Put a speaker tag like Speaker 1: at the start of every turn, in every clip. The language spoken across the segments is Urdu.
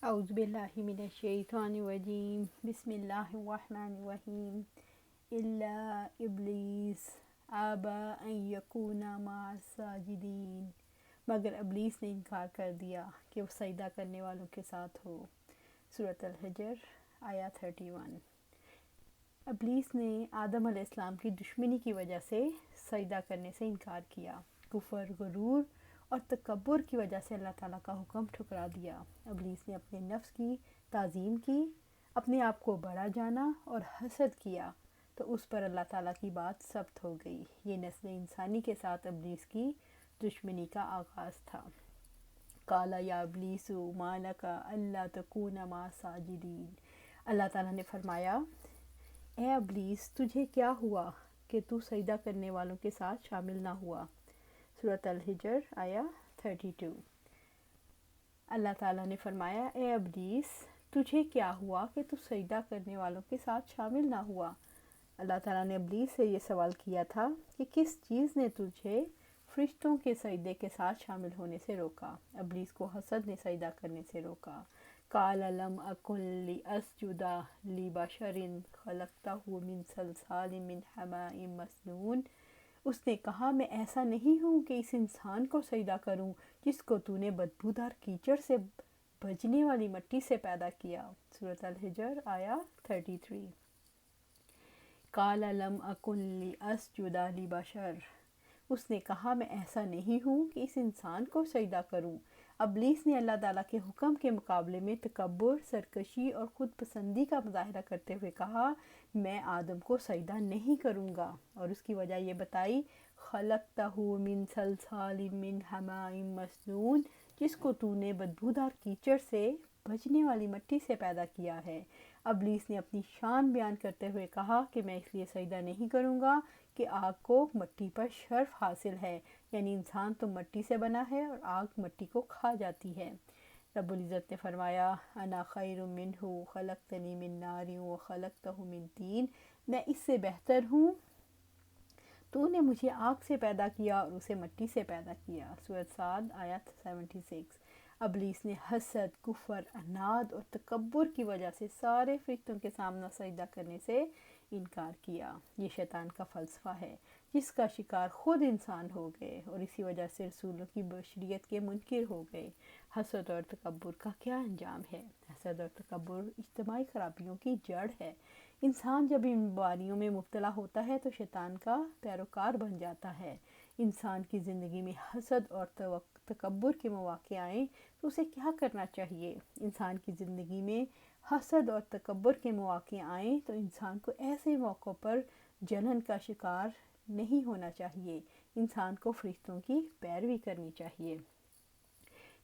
Speaker 1: اعوذ باللہ من الشیطان الرجیم بسم اللہ الرحمن الرحیم الا ابلیس ابى ان یکون مع الساجدین، مگر ابلیس نے انکار کر دیا کہ وہ سجدہ کرنے والوں کے ساتھ ہو۔ سورۃ الحجر آیت 31۔ ابلیس نے آدم علیہ السلام کی دشمنی کی وجہ سے سجدہ کرنے سے انکار کیا۔ کفر، غرور اور تکبر کی وجہ سے اللہ تعالیٰ کا حکم ٹھکرا دیا۔ ابلیس نے اپنے نفس کی تعظیم کی، اپنے آپ کو بڑا جانا اور حسد کیا تو اس پر اللہ تعالیٰ کی بات ثبت ہو گئی۔ یہ نسل انسانی کے ساتھ ابلیس کی دشمنی کا آغاز تھا۔ قال یا ابلیس ما لک الا تکون مع الساجدین، اللہ تعالیٰ نے فرمایا اے ابلیس تجھے کیا ہوا کہ تو سجدہ کرنے والوں کے ساتھ شامل نہ ہوا۔ سورۃ الحجر آیا 32۔ اللہ تعالیٰ نے فرمایا اے ابلیس تجھے کیا ہوا کہ تو سجدہ کرنے والوں کے ساتھ شامل نہ ہوا۔ اللہ تعالیٰ نے ابلیس سے یہ سوال کیا تھا کہ کس چیز نے تجھے فرشتوں کے سجدے کے ساتھ شامل ہونے سے روکا۔ ابلیس کو حسد نے سجدہ کرنے سے روکا۔ قال لم اکن لاسجد لبشر خلقتہ من صلصال من حماء مسنون، اس نے کہا میں ایسا نہیں ہوں کہ اس انسان کو سجدہ کروں جس کو تو نے بدبودار کیچڑ سے بجنے والی مٹی سے پیدا کیا۔ سورۃ الحجر آیا 33۔ قال لم اکن لاسجد لبشر، اس نے کہا میں ایسا نہیں ہوں کہ اس انسان کو سجدہ کروں۔ ابلیس نے اللہ تعالیٰ کے حکم کے مقابلے میں تکبر، سرکشی اور خود پسندی کا مظاہرہ کرتے ہوئے کہا میں آدم کو سجدہ نہیں کروں گا، اور اس کی وجہ یہ بتائی خلقتہ من صلصال من حماء مسنون، جس کو تو نے بدبودار کیچڑ سے بجنے والی مٹی سے پیدا کیا ہے۔ ابلیس نے اپنی شان بیان کرتے ہوئے کہا کہ میں اس لیے سجدہ نہیں کروں گا کہ آگ کو مٹی پر شرف حاصل ہے، یعنی انسان تو مٹی سے بنا ہے اور آگ مٹی کو کھا جاتی ہے۔ رب العزت نے فرمایا انا خیر منہ خلقتنی من نار وخلقتہ من طین، میں اس سے بہتر ہوں، تو نے مجھے آگ سے پیدا کیا اور اسے مٹی سے پیدا کیا۔ سورۃ صاد آیت 76۔ ابلیس نے حسد، کفر، عناد اور تکبر کی وجہ سے سارے فرشتوں کے سامنے سجدہ کرنے سے انکار کیا۔ یہ شیطان کا فلسفہ ہے جس کا شکار خود انسان ہو گئے اور اسی وجہ سے رسولوں کی بشریت کے منکر ہو گئے۔ حسد اور تکبر کا کیا انجام ہے؟ حسد اور تکبر اجتماعی خرابیوں کی جڑ ہے۔ انسان جب ان بیماریوں میں مبتلا ہوتا ہے تو شیطان کا پیروکار بن جاتا ہے۔ انسان کی زندگی میں حسد اور تکبر کے مواقع آئیں تو اسے کیا کرنا چاہیے؟ انسان کی زندگی میں حسد اور تکبر کے مواقع آئیں تو انسان کو ایسے موقعوں پر جلن کا شکار نہیں ہونا چاہیے، انسان کو فرشتوں کی پیروی کرنی چاہیے۔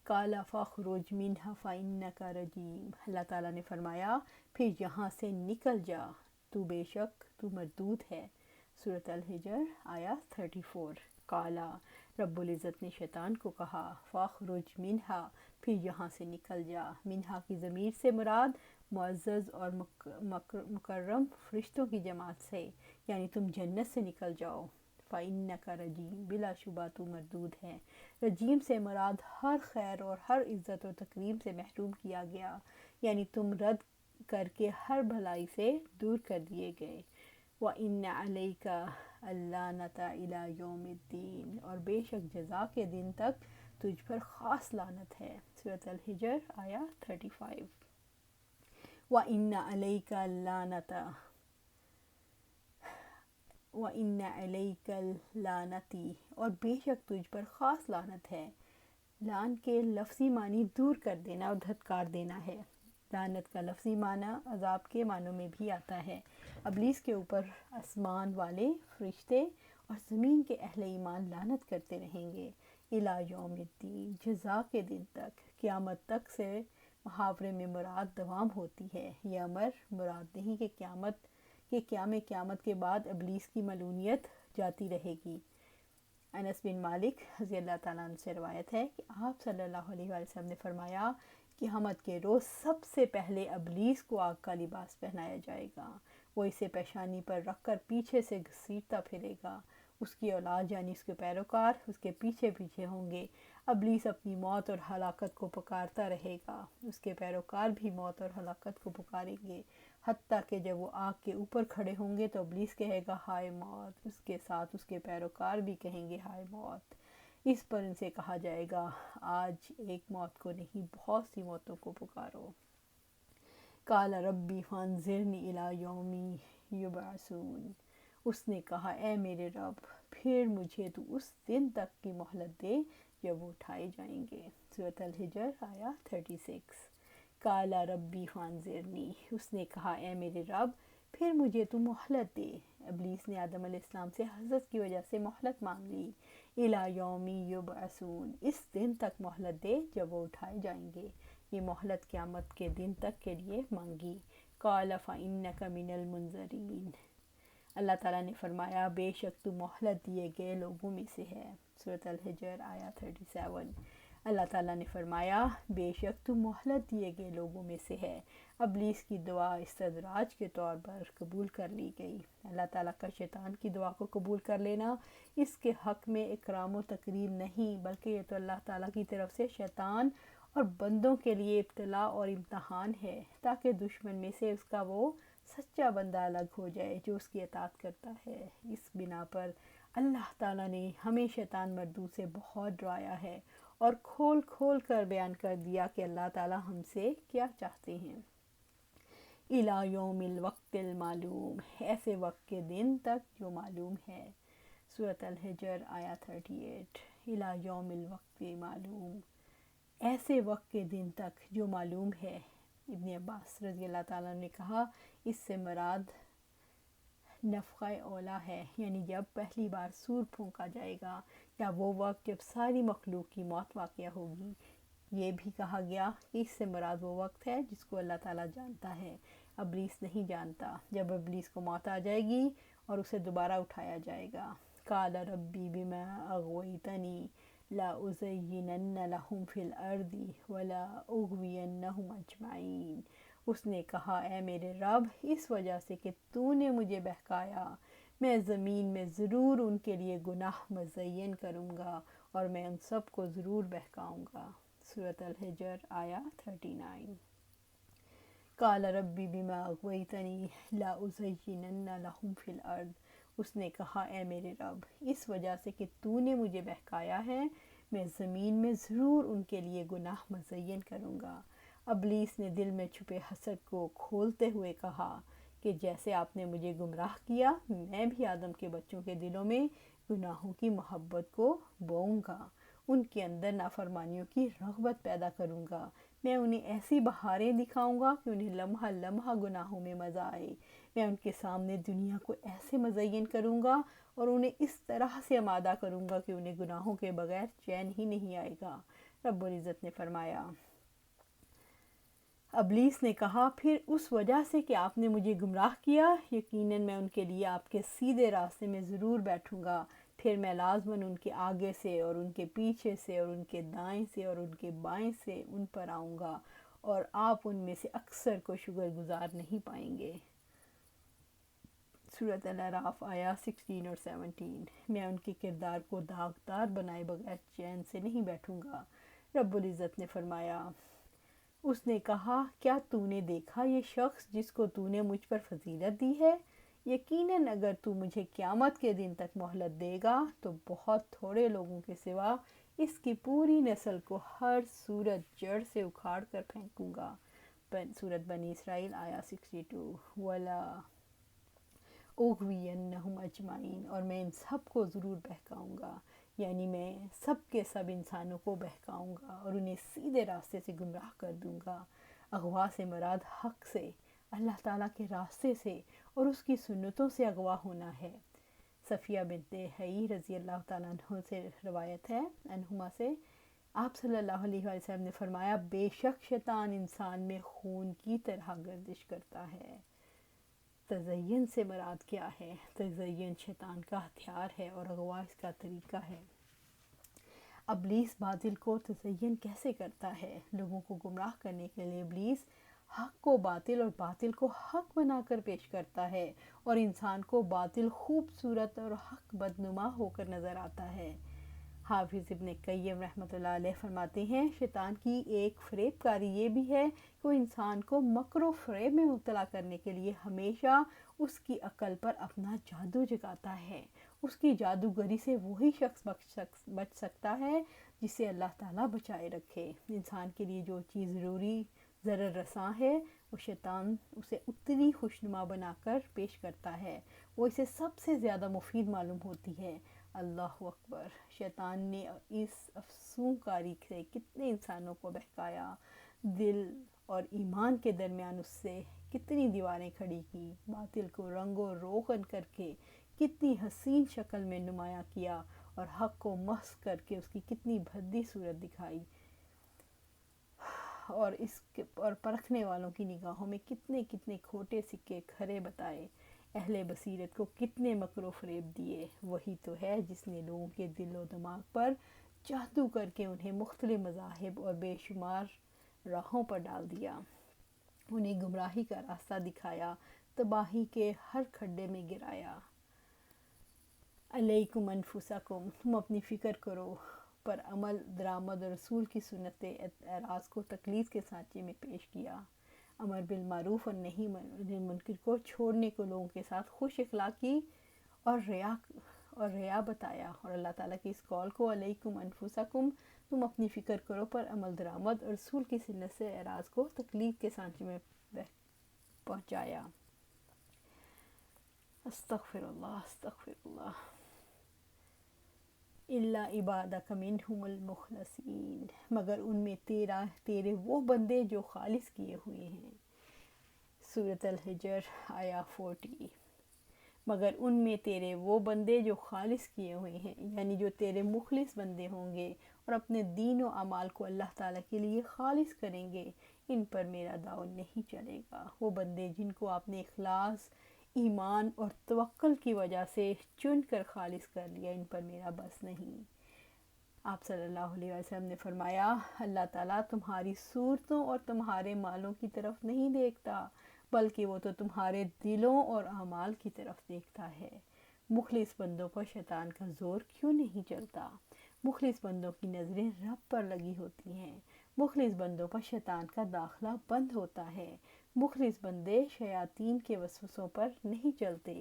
Speaker 1: قال فاخرج منها فإنك رجیم، اللہ تعالیٰ نے فرمایا پھر یہاں سے نکل جا، تو بے شک تو مردود ہے۔ سورۃ الحجر آیت 34۔ قال، رب العزت نے شیطان کو کہا فاخرج منها، پھر یہاں سے نکل جا۔ منہا کی ضمیر سے مراد معزز اور مکرم فرشتوں کی جماعت سے، یعنی تم جنت سے نکل جاؤ۔ فَإِنَّكَ رجیم، بلا شبہ تو مردود ہے۔ رجیم سے مراد ہر خیر اور ہر عزت و تکریم سے محروم کیا گیا، یعنی تم رد کر کے ہر بھلائی سے دور کر دیے گئے۔ وَإِنَّ عَلَيْكَ اللَّعْنَةَ إِلَى يَوْمِ الدِّينِ، اور بے شک جزا کے دن تک تجھ پر خاص لعنت ہے۔ سورۃ الحجر آیا 35۔ وَإِنَّ عَلَيْكَ اللَّعْنَةَ وَإِنَّ عَلَيْكَ اللَّعْنَةِ، اور بے شک تجھ پر خاص لعنت ہے۔ لعن کے لفظی معنی دور کر دینا اور دھتکار دینا ہے۔ لعنت کا لفظی معنی عذاب کے معنوں میں بھی آتا ہے۔ ابلیس کے اوپر آسمان والے فرشتے اور زمین کے اہل ایمان لعنت کرتے رہیں گے۔ الی یوم الدین، جزا کے دن تک، قیامت تک سے محاورے میں مراد دوام ہوتی ہے۔ یہ امر مراد نہیں کہ قیامت کے بعد ابلیس کی ملعونیت جاتی رہے گی۔ انس بن مالک رضی اللہ تعالیٰ عنہ سے روایت ہے کہ آپ صلی اللہ علیہ وآلہ وسلم نے فرمایا قیامت کے روز سب سے پہلے ابلیس کو آگ کا لباس پہنایا جائے گا، وہ اسے پیشانی پر رکھ کر پیچھے سے گھسیٹتا پھرے گا، اس کی اولاد یعنی اس کے پیروکار اس کے پیچھے پیچھے ہوں گے۔ ابلیس اپنی موت اور ہلاکت کو پکارتا رہے گا، اس کے پیروکار بھی موت اور ہلاکت کو پکاریں گے، حتیٰ کہ جب وہ آگ کے اوپر کھڑے ہوں گے تو ابلیس کہے گا ہائے موت، اس کے ساتھ اس کے پیروکار بھی کہیں گے ہائے موت۔ اس پر ان سے کہا جائے گا آج ایک موت کو نہیں بہت سی موتوں کو پکارو۔ قال ربی فانظرنی الی یوم یبعثون، اس نے کہا اے میرے رب پھر مجھے تو اس دن تک کی مہلت دے جب وہ اٹھائے جائیں گے۔ سورۃ الحجر آیا 36۔ قال ربی فانظرنی، اس نے کہا اے میرے رب پھر مجھے تو مہلت دے۔ ابلیس نے آدم علیہ السلام سے حسد کی وجہ سے مہلت مانگ لی۔ الی یوم یبعثون، اس دن تک مہلت دے جب وہ اٹھائے جائیں گے۔ یہ مہلت قیامت کے دن تک کے لیے مانگی۔ قال فإنک من المنظرین، اللہ تعالیٰ نے فرمایا بے شک تو مہلت دیے گئے لوگوں میں سے ہے۔ سورۃ الحجر آیا 37۔ اللہ تعالیٰ نے فرمایا بے شک تو مہلت دیے گئے لوگوں میں سے ہے۔ ابلیس کی دعا استدراج کے طور پر قبول کر لی گئی۔ اللہ تعالیٰ کا شیطان کی دعا کو قبول کر لینا اس کے حق میں اکرام و تکریم نہیں، بلکہ یہ تو اللہ تعالیٰ کی طرف سے شیطان اور بندوں کے لیے ابتلاء اور امتحان ہے، تاکہ دشمن میں سے اس کا وہ سچا بندہ الگ ہو جائے جو اس کی اطاعت کرتا ہے۔ اس بنا پر اللہ تعالیٰ نے ہمیں شیطان مردود سے بہت ڈرایا ہے اور کھول کھول کر بیان کر دیا کہ اللہ تعالیٰ ہم سے کیا چاہتے ہیں۔ الی یوم الوقت المعلوم، ایسے وقت کے دن تک جو معلوم ہے۔ سورۃ الحجر آیا 38۔ الی یوم الوقت معلوم، ایسے وقت کے دن تک جو معلوم ہے۔ ابن عباس رضی اللہ تعالیٰ نے کہا اس سے مراد نفخہ اولا ہے، یعنی جب پہلی بار سور پھونکا جائے گا، یا وہ وقت جب ساری مخلوق کی موت واقع ہوگی۔ یہ بھی کہا گیا کہ اس سے مراد وہ وقت ہے جس کو اللہ تعالیٰ جانتا ہے، ابلیس نہیں جانتا، جب ابلیس کو موت آ جائے گی اور اسے دوبارہ اٹھایا جائے گا۔ قال ربی بما اغویتنی لأزینن لہم فی الارض ولأغوینہم اجمعین، اس نے کہا اے میرے رب اس وجہ سے کہ تو نے مجھے بہکایا، میں زمین میں ضرور ان کے لیے گناہ مزین کروں گا اور میں ان سب کو ضرور بہکاؤں گا۔ سورۃ الحجر آیا 39۔ قال ربی بما اغویتنی لأزینن لہم فی الارض، اس نے کہا اے میرے رب اس وجہ سے کہ تو نے مجھے بہکایا ہے، میں زمین میں ضرور ان کے لیے گناہ مزین کروں گا۔ ابلیس نے دل میں چھپے حسد کو کھولتے ہوئے کہا کہ جیسے آپ نے مجھے گمراہ کیا، میں بھی آدم کے بچوں کے دلوں میں گناہوں کی محبت کو بوؤں گا، ان کے اندر نافرمانیوں کی رغبت پیدا کروں گا، میں انہیں ایسی بہاریں دکھاؤں گا کہ انہیں لمحہ لمحہ گناہوں میں مزہ آئے، میں ان کے سامنے دنیا کو ایسے مزین کروں گا اور انہیں اس طرح سے آمادہ کروں گا کہ انہیں گناہوں کے بغیر چین ہی نہیں آئے گا۔ رب العزت نے فرمایا، ابلیس نے کہا پھر اس وجہ سے کہ آپ نے مجھے گمراہ کیا، یقیناً میں ان کے لیے آپ کے سیدھے راستے میں ضرور بیٹھوں گا، پھر میں لازماً ان کے آگے سے اور ان کے پیچھے سے اور ان کے دائیں سے اور ان کے بائیں سے ان پر آؤں گا، اور آپ ان میں سے اکثر کو شکر گزار نہیں پائیں گے۔ سورۃ الاعراف آیا 16 اور 17۔ میں ان کے کردار کو داغدار بنائے بغیر چین سے نہیں بیٹھوں گا۔ رب العزت نے فرمایا، اس نے کہا کیا تو نے دیکھا یہ شخص جس کو تو نے مجھ پر فضیلت دی ہے؟ یقیناً اگر تو مجھے قیامت کے دن تک مہلت دے گا تو بہت تھوڑے لوگوں کے سوا اس کی پوری نسل کو ہر صورت جڑ سے اکھاڑ کر پھینکوں گا۔ سورۃ بنی اسرائیل آیا 62۔ ولا اغوینہم اجمعین، اور میں ان سب کو ضرور بہکاؤں گا، یعنی میں سب کے سب انسانوں کو بہکاؤں گا اور انہیں سیدھے راستے سے گمراہ کر دوں گا۔ اغوا سے مراد حق سے، اللہ تعالیٰ کے راستے سے اور اس کی سنتوں سے اغوا ہونا ہے۔ صفیہ بنت حیی رضی اللہ تعالیٰ عنہ سے روایت ہے، عنہما سے، آپ صلی اللہ علیہ وسلم نے فرمایا بے شک شیطان انسان میں خون کی طرح گردش کرتا ہے۔ تزین سے مراد کیا ہے؟ تزین شیطان کا ہتھیار ہے اور اغوا اس کا طریقہ ہے۔ ابلیس باطل کو تزین کیسے کرتا ہے؟ لوگوں کو گمراہ کرنے کے لیے ابلیس حق کو باطل اور باطل کو حق بنا کر پیش کرتا ہے، اور انسان کو باطل خوبصورت اور حق بدنما ہو کر نظر آتا ہے۔ حافظ ابن قیم رحمۃ اللہ علیہ فرماتے ہیں شیطان کی ایک فریب کاری یہ بھی ہے کہ وہ انسان کو مکر و فریب میں مبتلا کرنے کے لیے ہمیشہ اس کی عقل پر اپنا جادو جگاتا ہے۔ اس کی جادوگری سے وہی شخص بچ سکتا ہے جسے اللہ تعالیٰ بچائے رکھے۔ انسان کے لیے جو چیز ضروری ضرر رساں ہے وہ شیطان اسے اتنی خوشنما بنا کر پیش کرتا ہے، وہ اسے سب سے زیادہ مفید معلوم ہوتی ہے۔ اللہ اکبر! شیطان نے اس افسون کاری سے کتنے انسانوں کو بہکایا، دل اور ایمان کے درمیان اس سے کتنی دیواریں کھڑی کی، باطل کو رنگ و روغن کر کے کتنی حسین شکل میں نمایاں کیا اور حق کو مسخ کر کے اس کی کتنی بھدی صورت دکھائی، اور پرکھنے والوں کی نگاہوں میں کتنے کتنے کھوٹے سکے کھرے بتائے، اہل بصیرت کو کتنے مکر و فریب دیے۔ وہی تو ہے جس نے لوگوں کے دل و دماغ پر جادو کر کے انہیں مختلف مذاہب اور بے شمار راہوں پر ڈال دیا، انہیں گمراہی کا راستہ دکھایا، تباہی کے ہر کھڈے میں گرایا۔ علیکم انفسکم، تم اپنی فکر کرو، پر عمل درآمد اور رسول کی سنت اعراض کو تقلید کے سانچے میں پیش کیا، امر بالمعروف اور نہی عن المنکر کو چھوڑنے کو لوگوں کے ساتھ خوش اخلاقی اور ریا بتایا، اور اللہ تعالیٰ کی اس قول کو علیکم انفسکم، تم اپنی فکر کرو، پر عمل درآمد اور رسول کی سنت سے اعراض کو تقلید کے سانچے میں پہنچایا۔ استغفر اللہ استغفر اللہ۔ الا عبادک منہم المخلصین، مگر ان میں تیرے وہ بندے جو خالص کیے ہوئے ہیں۔ سورۃ الحجر آیا 40۔ مگر ان میں تیرے وہ بندے جو خالص کیے ہوئے ہیں، یعنی جو تیرے مخلص بندے ہوں گے اور اپنے دین و اعمال کو اللہ تعالیٰ کے لیے خالص کریں گے، ان پر میرا داؤ نہیں چلے گا۔ وہ بندے جن کو آپ نے اخلاص، ایمان اور توکل کی وجہ سے چن کر خالص کر لیا، ان پر میرا بس نہیں۔ آپ صلی اللہ علیہ وسلم نے فرمایا اللہ تعالیٰ تمہاری صورتوں اور تمہارے مالوں کی طرف نہیں دیکھتا، بلکہ وہ تو تمہارے دلوں اور اعمال کی طرف دیکھتا ہے۔ مخلص بندوں پر شیطان کا زور کیوں نہیں چلتا؟ مخلص بندوں کی نظریں رب پر لگی ہوتی ہیں، مخلص بندوں پر شیطان کا داخلہ بند ہوتا ہے، مخلص بندے شیاطین کے وسوسوں پر نہیں چلتے۔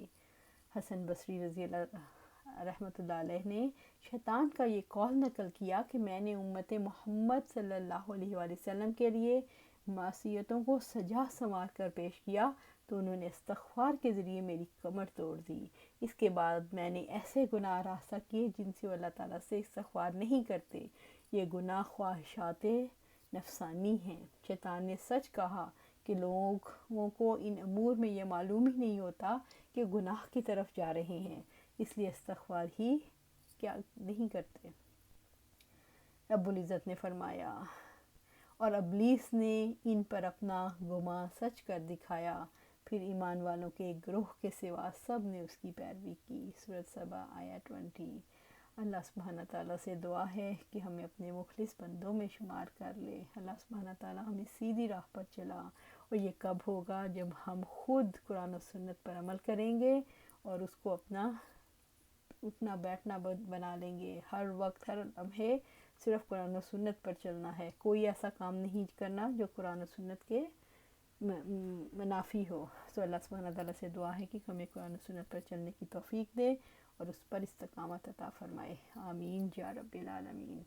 Speaker 1: حسن بصری رضی اللہ رحمۃ اللہ علیہ نے شیطان کا یہ قول نقل کیا کہ میں نے امت محمد صلی اللہ علیہ وآلہ وسلم کے لیے معصیتوں کو سجا سنوار کر پیش کیا تو انہوں نے استغفار کے ذریعے میری کمر توڑ دی۔ اس کے بعد میں نے ایسے گناہ راستہ کیے جن سے وہ اللہ تعالیٰ سے استغفار نہیں کرتے، یہ گناہ خواہشات نفسانی ہیں۔ شیطان نے سچ کہا کہ لوگوں کو ان امور میں یہ معلوم ہی نہیں ہوتا کہ گناہ کی طرف جا رہے ہیں، اس لیے استغفار ہی کیا نہیں کرتے۔ رب العزت نے فرمایا اور ابلیس نے ان پر اپنا گمان سچ کر دکھایا، پھر ایمان والوں کے ایک گروہ کے سوا سب نے اس کی پیروی کی۔ سورۃ سبا آیا 20۔ اللہ سبحانہ تعالیٰ سے دعا ہے کہ ہمیں اپنے مخلص بندوں میں شمار کر لے۔ اللہ سبحانہ تعالیٰ ہمیں سیدھی راہ پر چلا، اور یہ کب ہوگا؟ جب ہم خود قرآن و سنت پر عمل کریں گے اور اس کو اپنا اٹھنا بیٹھنا بنا لیں گے، ہر وقت ہر لمحے صرف قرآن و سنت پر چلنا ہے، کوئی ایسا کام نہیں کرنا جو قرآن و سنت کے منافی ہو۔ تو اللہ سبحانہ تعالیٰ سے دعا ہے کہ ہمیں قرآن و سنت پر چلنے کی توفیق دے اور اس پر استقامت عطا فرمائے۔ آمین یا رب العالمین۔